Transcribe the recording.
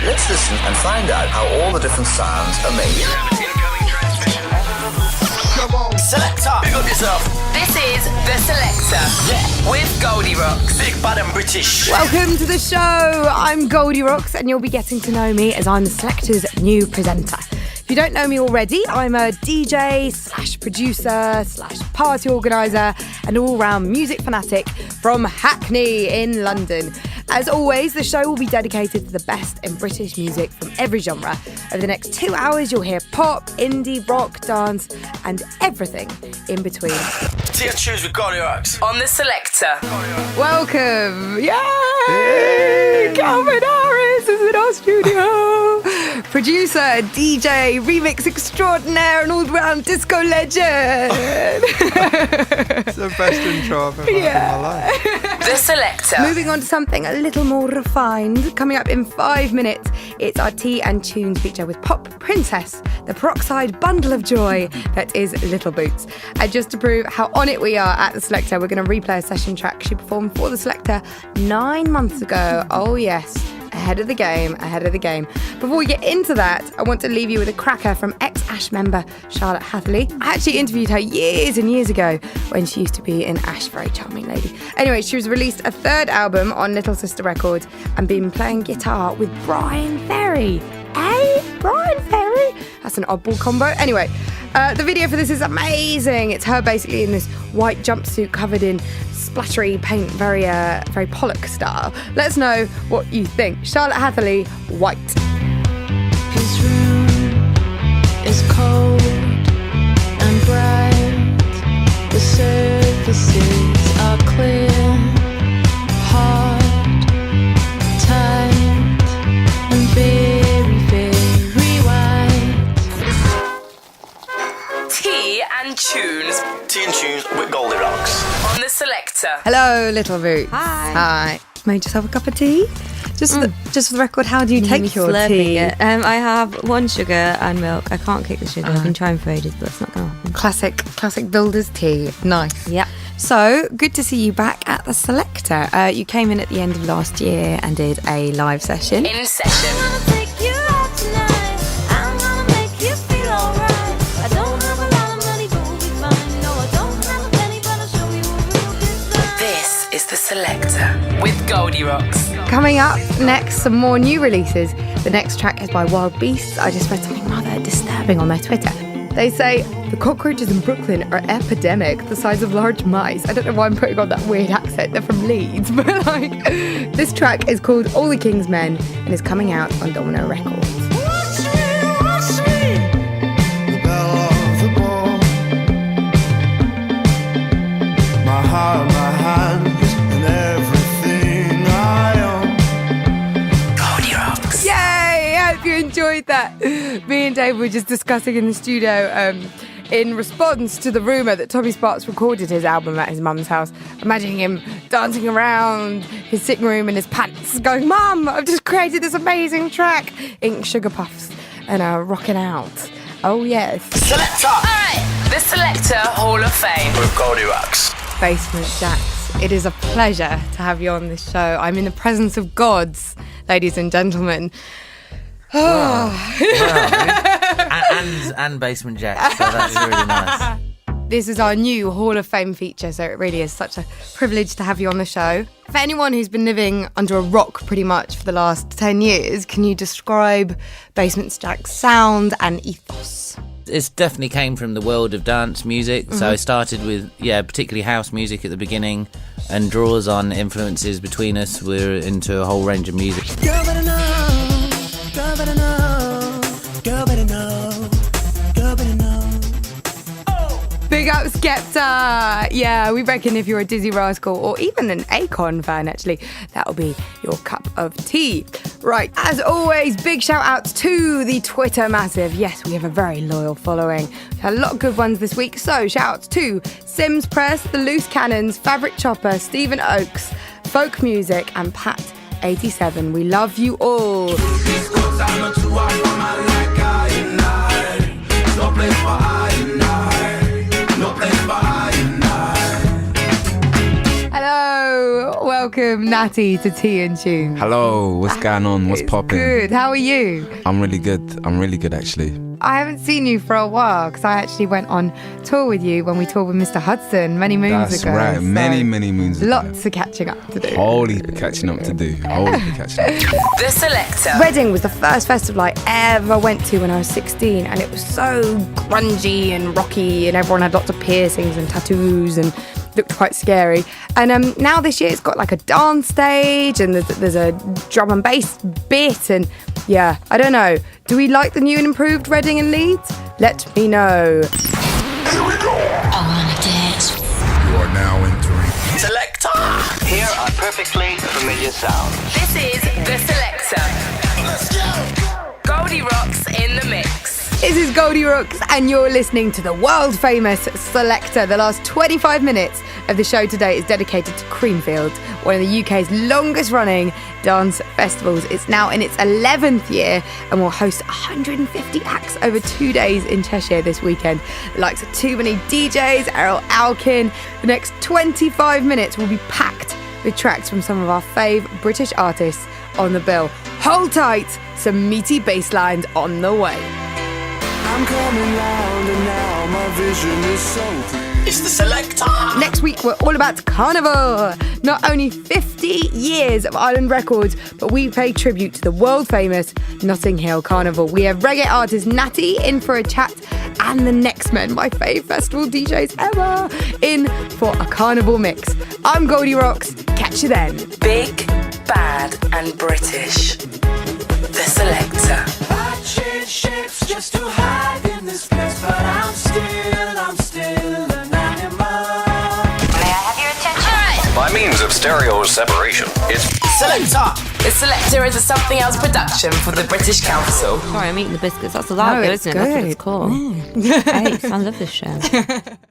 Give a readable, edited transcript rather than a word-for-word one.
Let's listen and find out how all the different sounds are made. Selector, pick up yourself. This is The Selector with Goldie Rocks. Big bad and British. Welcome to the show. I'm Goldie Rocks and you'll be getting to know me as I'm the Selector's new presenter. If you don't know me already, I'm a DJ / producer / party organiser and all-round music fanatic from Hackney in London. As always, the show will be dedicated to the best in British music from every genre. Over the next 2 hours, you'll hear pop, indie, rock, dance, and everything in between. Tea and tunes with Goldie Rocks. On The Selector. Welcome! Yay! Calvin Harris is in our studio. Producer, DJ, remix extraordinaire, and all-round disco legend. It's the best intro I've ever had in my life. The Selector. Moving on to something a little more refined. Coming up in 5 minutes, it's our Tea and Tunes feature with pop princess, the peroxide bundle of joy that is Little Boots. And just to prove how on it we are at The Selector, we're going to replay a session track she performed for The Selector 9 months ago. Oh yes, ahead of the game. Before we get into that, I want to leave you with a cracker from ex-Ash member Charlotte Hatherley. I actually interviewed her years and years ago when she used to be in Ash, very charming lady. Anyway, she was released a third album on Little Sister Records and been playing guitar with Brian Ferry. Brian Ferry? That's an oddball combo. Anyway, the video for this is amazing. It's her basically in this white jumpsuit covered in splattery paint, very Pollock style. Let us know what you think. Charlotte Hatherley, White. His room is cold and bright. The surfaces are clear, hard, tight, and very, very white. Tea and Tunes. Tea and tunes with Goldie Rocks. On The Selector. Hello, Little Boots. Hi. Made yourself a cup of tea? Just for the record, how do you take your tea? I have 1 sugar and milk. I can't kick the sugar. I've been trying for ages, but it's not going to happen. Classic builder's tea. Nice. Yeah. So, good to see you back at The Selector. You came in at the end of last year and did a live session. In session. This is The Selector with Goldie Rocks. Coming up next, some more new releases. The next track is by Wild Beasts. I just read something rather disturbing on their Twitter. They say, the cockroaches in Brooklyn are epidemic, the size of large mice. I don't know why I'm putting on that weird accent. They're from Leeds. But this track is called All the King's Men and is coming out on Domino Records. My hands and everything I own. Goldie Rocks. Yay! I hope you enjoyed that. Me and Dave were just discussing in the studio in response to the rumour that Tommy Sparks recorded his album at his mum's house, imagining him dancing around his sitting room in his pants going, Mum, I've just created this amazing track. Ink Sugar Puffs and rocking out. Oh yes. Selector. Alright, The Selector Hall of Fame. With Goldie Rocks. Basement Jaxx. It is a pleasure to have you on this show. I'm in the presence of gods, ladies and gentlemen. and Basement Jaxx, so that's really nice. This is our new Hall of Fame feature, so it really is such a privilege to have you on the show. For anyone who's been living under a rock pretty much for the last 10 years, can you describe Basement Jaxx's sound and ethos? It definitely came from the world of dance music, so I started with, particularly house music at the beginning, and draws on influences between us. We're into a whole range of music. Girl better know, girl better know, girl better know, girl better know. Big up Skepta! Yeah, we reckon if you're a Dizzy Rascal or even an Akon fan, actually, that'll be your cup of tea. Right, as always, big shout outs to the Twitter massive. Yes, we have a very loyal following. We've had a lot of good ones this week, so shout outs to Sims Press, The Loose Cannons, Fabric Chopper, Stephen Oakes, Folk Music, and Pat87. We love you all. welcome Natty to Tea and Tunes. Hello, what's going on? What's popping? Good. How are you? I'm really good actually. I haven't seen you for a while because I actually went on tour with you when we toured with Mr. Hudson many moons That's ago. right, So many moons ago. lots of catching up to do. Holy catching up to do. The Selector. Reading was the first festival I ever went to when I was 16, and it was so grungy and rocky, and everyone had lots of piercings and tattoos and looked quite scary. And now this year it's got like a dance stage, and there's a drum and bass bit, and yeah, I don't know. Do we like the new and improved Reading and Leeds? Let me know. Here we go. I wanna dance. You are now entering Selector. Hear a perfectly familiar sound. This is the Selector. Let's go. Goldie Rocks in the mix. This is Goldie Rocks, and you're listening to the world famous Selector. The last 25 minutes of the show today is dedicated to Creamfield, one of the UK's longest running dance festivals. It's now in its 11th year and will host 150 acts over 2 days in Cheshire this weekend. The likes of Too Many DJs, Errol Alkin. The next 25 minutes will be packed with tracks from some of our fave British artists on the bill. Hold tight, some meaty bass lines on the way. I'm coming round and now my vision is so clear. It's the Selector. Next week, we're all about Carnival. Not only 50 years of island records, but we pay tribute to the world famous Notting Hill Carnival. We have reggae artist Natty in for a chat, and the Next Men, my fave festival DJs ever, in for a carnival mix. I'm Goldie Rocks. Catch you then. Big, bad, and British. The Selector. I change shapes just to hide in this place, but I'm still an animal. May I have your attention? By means of stereo separation, it's Selector. The Selector is a Something Else production for the British Council. Sorry, I'm eating the biscuits. That's a lot, No, though, it's isn't it? That's what good. it's called. Ace, I love this show.